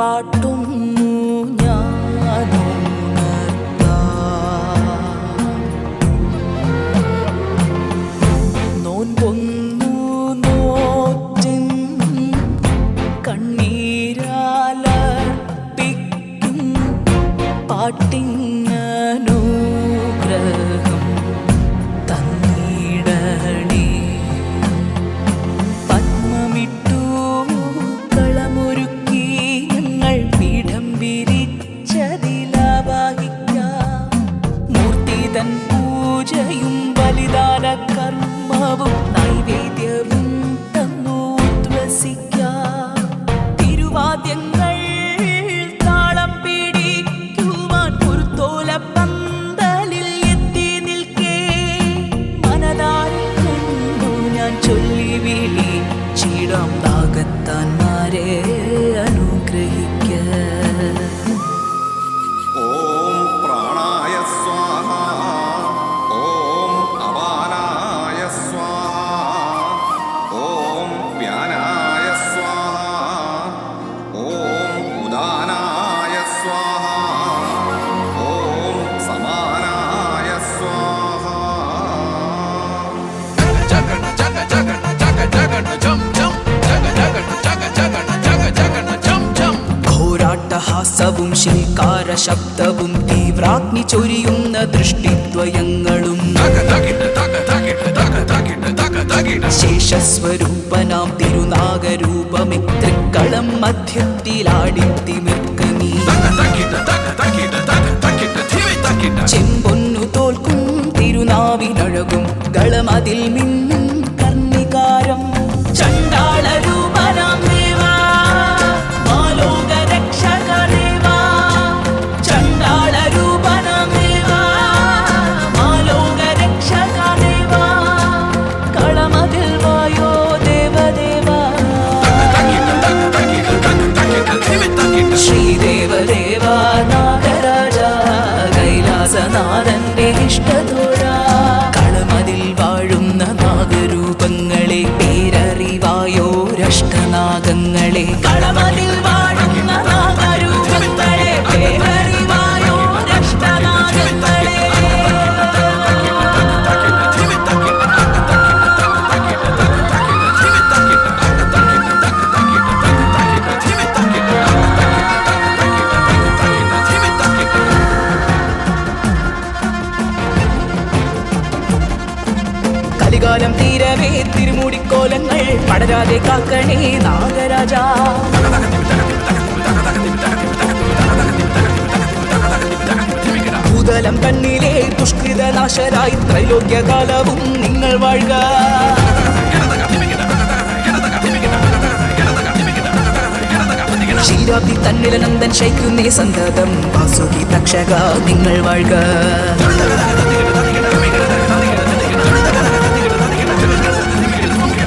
പാട്ടുന്നു നോൻപൊന്നു നോറ്റിൻ കണ്ണീരാലർപ്പിക്കും പാട്ടിനനുഗ്രഹം തന്നിടണേ. പത്മമിട്ടു കളമൊരുക്കി ഞങ്ങൾ പീഠം വിരിച്ചതിലാവാഹിക്കാം. മൂർത്തി തൻ പൂജയും ബലിദാന കർമ്മവും നൈവേദ്യവും തന്നു ഉദ്വസിക്കാം. തിരുവാദ്യങ്ങൾ താളം പിടിക്കുവാൻ പുറത്തോലപ്പന്തലിൽ എത്തി നിൽക്കേ. മനതാരിൽ കണ്ടു ഞാൻ ചൊല്ലി വിളിച്ചിടാം നാഗത്താന്മാരെ അനുഗ്രഹിക്ക. ഓം പ്രാണായ സ്വാഹ, ഓം അപാനായ സ്വാഹ, ഓം വ്യാനായ സ്വാഹ, ഓം ഉദാനായ സ്വാഹ, ഓം സമാനായ സ്വാഹ. ഘോരാട്ടഹാസവും ശിൽക്കാരശബ്ദവും തീവ്രാഗ്നി ചൊരിയുന്ന ദൃഷ്ടിദ്വയങ്ങളും ശേഷസ്വരൂപനാം തിരുനാഗരൂപമേ തൃക്കളം മധ്യത്തിലാടിത്തിമിർക്കനീ. ചെമ്പൊന്നു തോൽക്കും തിരുനാവിനഴകും ഗളമതിൽ മിന്നും കർണികാരം. ചണ്ടാളരൂപനാം ദേവാ മാലോകരക്ഷകദേവാ, ചണ്ടാളരൂപനാം ദേവാ മാലോകരക്ഷകദേവാ, കളമതിൽ വായോ ദേവദേവാ. ശ്രീദേവദേവാ നാഗരാജ കൈലാസനാഥന്റെ ഇഷ്ടതോഴ, കളമതിൽ വാഴുന്ന നാഗരൂപങ്ങളെ പേരറിവായോ രഷ്ടനാഗങ്ങളെ. കളമതിൽ വാഴുന്ന നാഗരൂപങ്ങളെ പേരറിവായോ രഷ്ടനാഗങ്ങളെ. കലികാലം തീരവേ തിരുമുടിക്കോലങ്ങൾ പടരാതെ കാക്കണേ നാഗരാജ. ഭൂതലം കണ്ണിലെ ദുഷ്കൃതനാശരായി ത്രൈലോക്യകാലവും നിങ്ങൾ വാഴുക. ക്ഷീരാബ്ദി തന്നിലനന്ദൻ ശയിക്കുന്നേ സന്തതം വാസുകി തക്ഷക നിങ്ങൾ വാഴുക.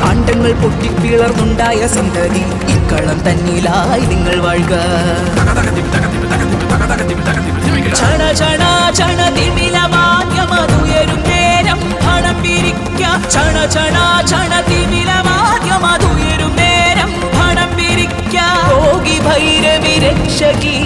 അണ്ടങ്ങൾ പൊട്ടിപ്പിളർന്നുണ്ടായ സന്തതി ഇക്കളം തന്നിലായി നിങ്ങൾ വാഴുക. ചണ ചണ ചണ തിമിലവാദ്യമതുയരും നേരം പണം പിരിക്കാം. ചണ ചണ ചണ തിമിലവാദ്യമതുയരും നേരം പണം പിരിക്കാം. യോഗി ഭൈരവി രക്ഷകി